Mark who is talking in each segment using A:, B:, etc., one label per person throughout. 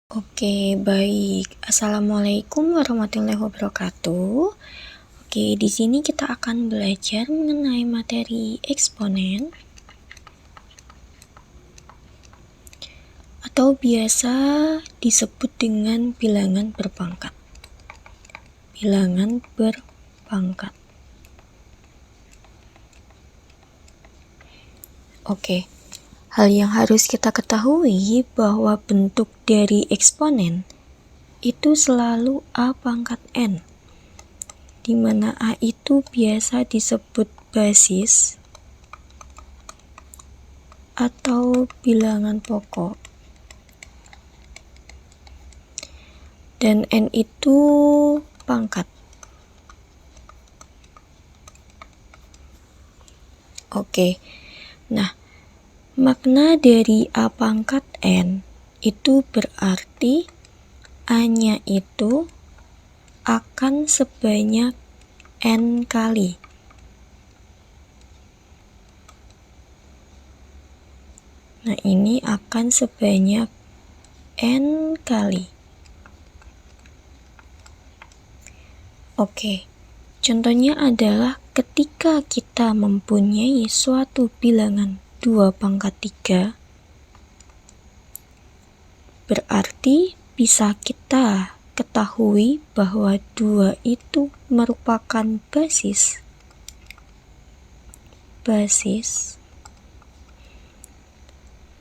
A: Oke, baik. Assalamualaikum warahmatullahi wabarakatuh. Oke, di sini kita akan belajar mengenai materi eksponen atau biasa disebut dengan bilangan berpangkat. Bilangan berpangkat. Oke. Hal yang harus kita ketahui bahwa bentuk dari eksponen itu selalu A pangkat N, di mana A itu biasa disebut basis atau bilangan pokok, dan N itu pangkat. Oke, nah makna dari A pangkat N itu berarti A-nya itu akan sebanyak N kali. Nah, ini akan sebanyak N kali. Oke, contohnya adalah ketika kita mempunyai suatu bilangan 2 pangkat 3, berarti bisa kita ketahui bahwa 2 itu merupakan basis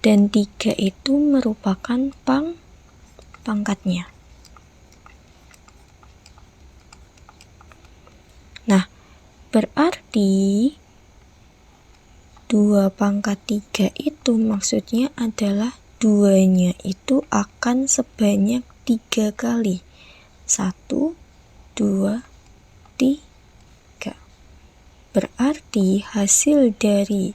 A: dan 3 itu merupakan pangkatnya. Nah, berarti 2 pangkat 3 itu maksudnya adalah 2-nya itu akan sebanyak 3 kali. 1, 2, 3. Berarti hasil dari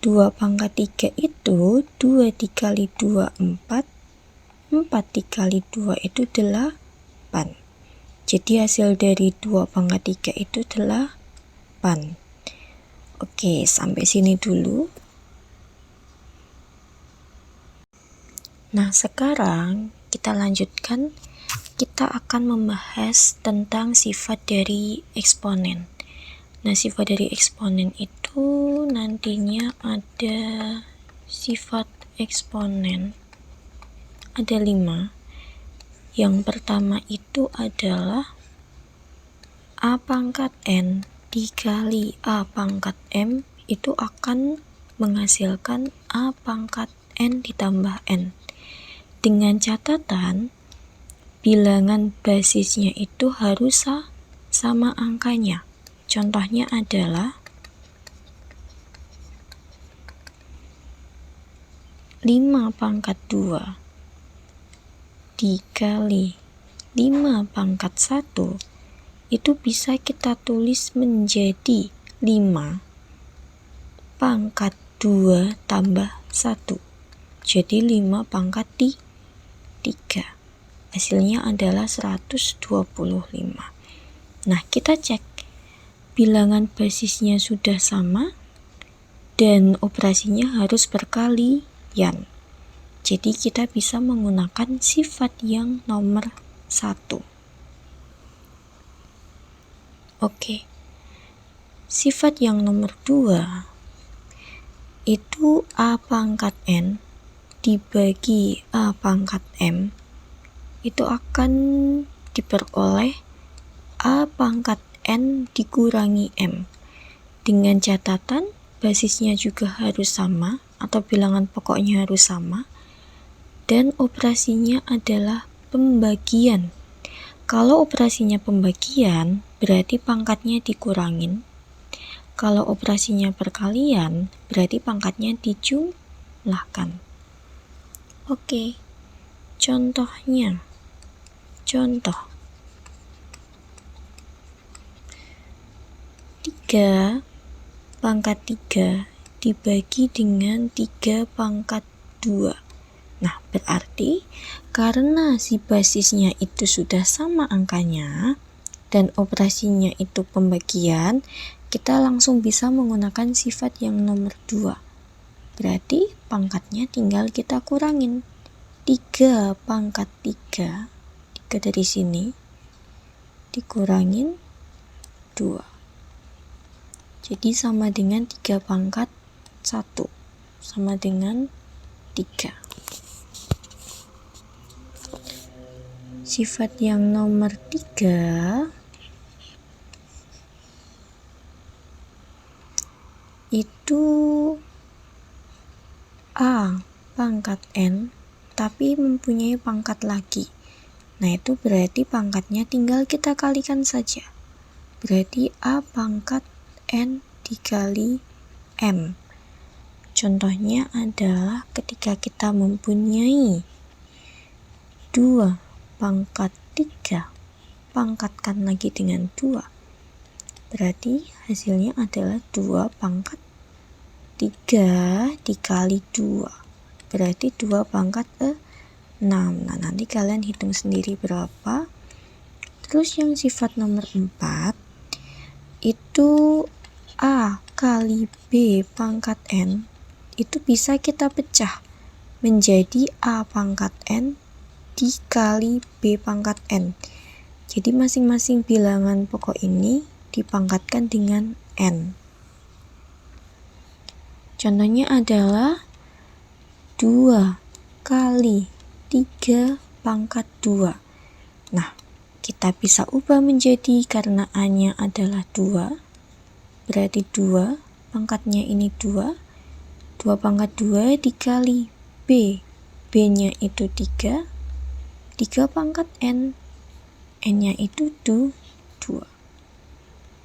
A: 2 pangkat 3 itu 2 dikali 2, 4. 4 dikali 2 itu 8. Jadi hasil dari 2 pangkat 3 itu 8. Oke, sampai sini dulu. Nah, sekarang kita lanjutkan. Kita akan membahas tentang sifat dari eksponen. Nah, sifat dari eksponen itu nantinya ada sifat eksponen. Ada 5. Yang pertama itu adalah A pangkat N dikali A pangkat M itu akan menghasilkan A pangkat N ditambah N. Dengan catatan bilangan basisnya itu harus sama angkanya. Contohnya adalah 5 pangkat 2 dikali 5 pangkat 1 itu bisa kita tulis menjadi 5 pangkat 2 tambah 1. Jadi 5 pangkat 3. Hasilnya adalah 125. Nah, kita cek bilangan basisnya sudah sama dan operasinya harus berkalian. Jadi kita bisa menggunakan sifat yang nomor 1. Oke, sifat yang nomor 2 itu A pangkat N dibagi A pangkat M itu akan diperoleh A pangkat N dikurangi M. Dengan catatan basisnya juga harus sama atau bilangan pokoknya harus sama, dan operasinya adalah pembagian. Kalau operasinya pembagian, berarti pangkatnya dikurangin. Kalau operasinya perkalian, berarti pangkatnya dijumlahkan. Oke, contohnya. Contoh 3 pangkat 3 dibagi dengan 3 pangkat 2. Nah, berarti karena si basisnya itu sudah sama angkanya dan operasinya itu pembagian, kita langsung bisa menggunakan sifat yang nomor 2. Berarti pangkatnya tinggal kita kurangin. 3 pangkat 3 dari sini dikurangin 2. Jadi sama dengan 3 pangkat 1 sama dengan 3. Sifat yang nomor 3 itu A pangkat N tapi mempunyai pangkat lagi. Nah, itu berarti pangkatnya tinggal kita kalikan saja. Berarti A pangkat N dikali M. Contohnya adalah ketika kita mempunyai 2 pangkat 3, pangkatkan lagi dengan 2. Berarti hasilnya adalah 2 pangkat 3 dikali 2. Berarti 2 pangkat 6. Nah, nanti kalian hitung sendiri berapa. Terus yang sifat nomor 4 itu A kali B pangkat N itu bisa kita pecah menjadi A pangkat N dikali B pangkat N. Jadi masing-masing bilangan pokok ini dipangkatkan dengan N. Contohnya adalah 2 kali 3 pangkat 2. Nah, kita bisa ubah menjadi karena A-nya adalah 2. Berarti 2, pangkatnya ini 2. 2 pangkat 2 dikali B. B-nya itu 3. 3 pangkat N. N-nya itu 2.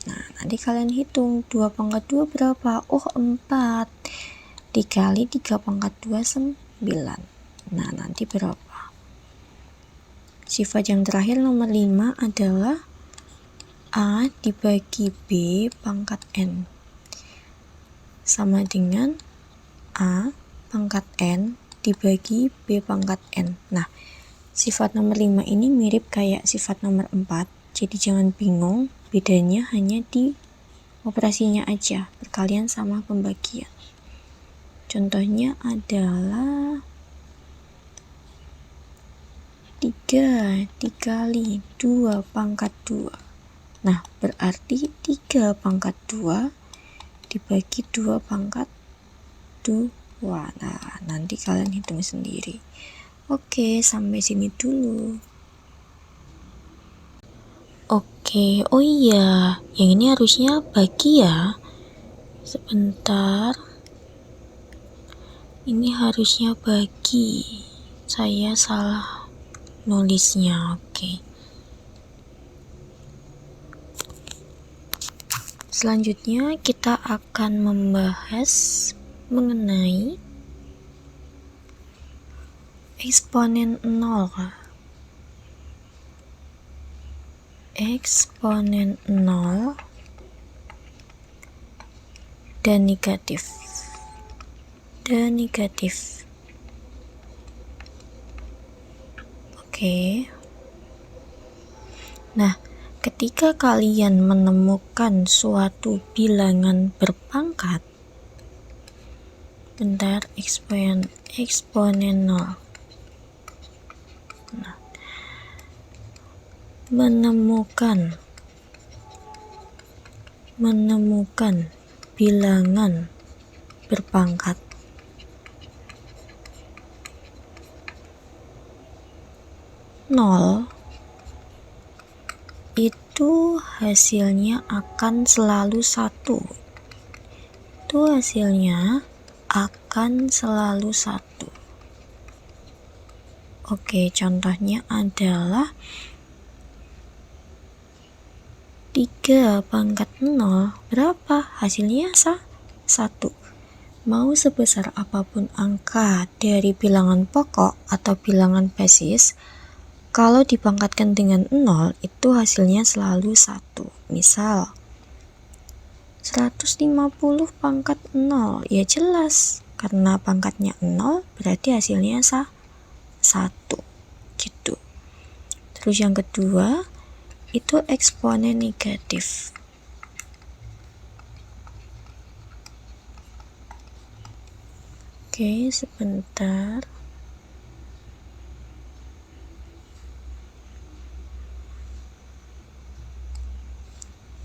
A: Nah, nanti kalian hitung 2 pangkat 2 berapa? Oh, 4. Dikali 3 pangkat 2, 9. Nah, nanti berapa? Sifat yang terakhir nomor 5 adalah A dibagi B pangkat N. Sama dengan A pangkat N dibagi B pangkat N. Nah, sifat nomor 5 ini mirip kayak sifat nomor 4. Jadi jangan bingung, bedanya hanya di operasinya aja, perkalian sama pembagian. Contohnya adalah 3 dikali 2 pangkat 2. Nah, berarti 3 pangkat 2 dibagi 2 pangkat 2. Nah, nanti kalian hitung sendiri. Oke, sampai sini dulu. Oke, oh iya, yang ini harusnya bagi ya. Sebentar. Ini harusnya bagi. Saya salah nulisnya. Oke. Selanjutnya kita akan membahas mengenai eksponen 0. Eksponen 0 dan negatif. Oke. Nah, ketika kalian menemukan suatu bilangan berpangkat, eksponen 0. Nah, menemukan bilangan berpangkat nol itu hasilnya akan selalu 1. Oke, contohnya adalah 3 pangkat 0 berapa? Hasilnya 1. Mau sebesar apapun angka dari bilangan pokok atau bilangan basis, kalau dipangkatkan dengan 0 itu hasilnya selalu 1. Misal 150 pangkat 0, ya jelas karena pangkatnya 0 berarti hasilnya 1 gitu. Terus yang kedua itu eksponen negatif. Oke, sebentar.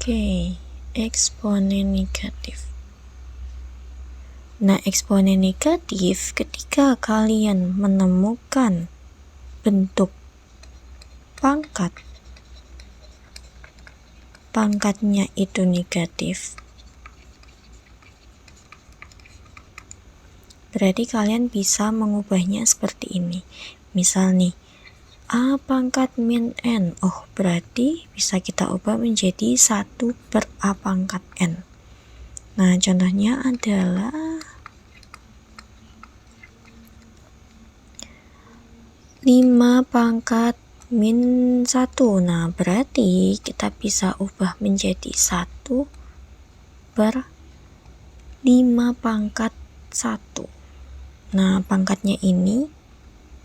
A: Oke, eksponen negatif. Nah, eksponen negatif ketika kalian menemukan bentuk pangkatnya itu negatif, berarti kalian bisa mengubahnya seperti ini. Misal nih, A pangkat min N. Oh, berarti bisa kita ubah menjadi 1 per A pangkat N. Nah, contohnya adalah 5 pangkat min 1. Nah, berarti kita bisa ubah menjadi 1 per 5 pangkat 1. Nah, pangkatnya ini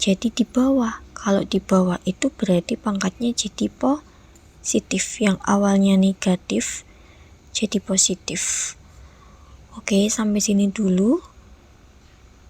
A: jadi di bawah. Kalau di bawah itu berarti pangkatnya jadi positif. Yang awalnya negatif jadi positif. Oke, sampai sini dulu.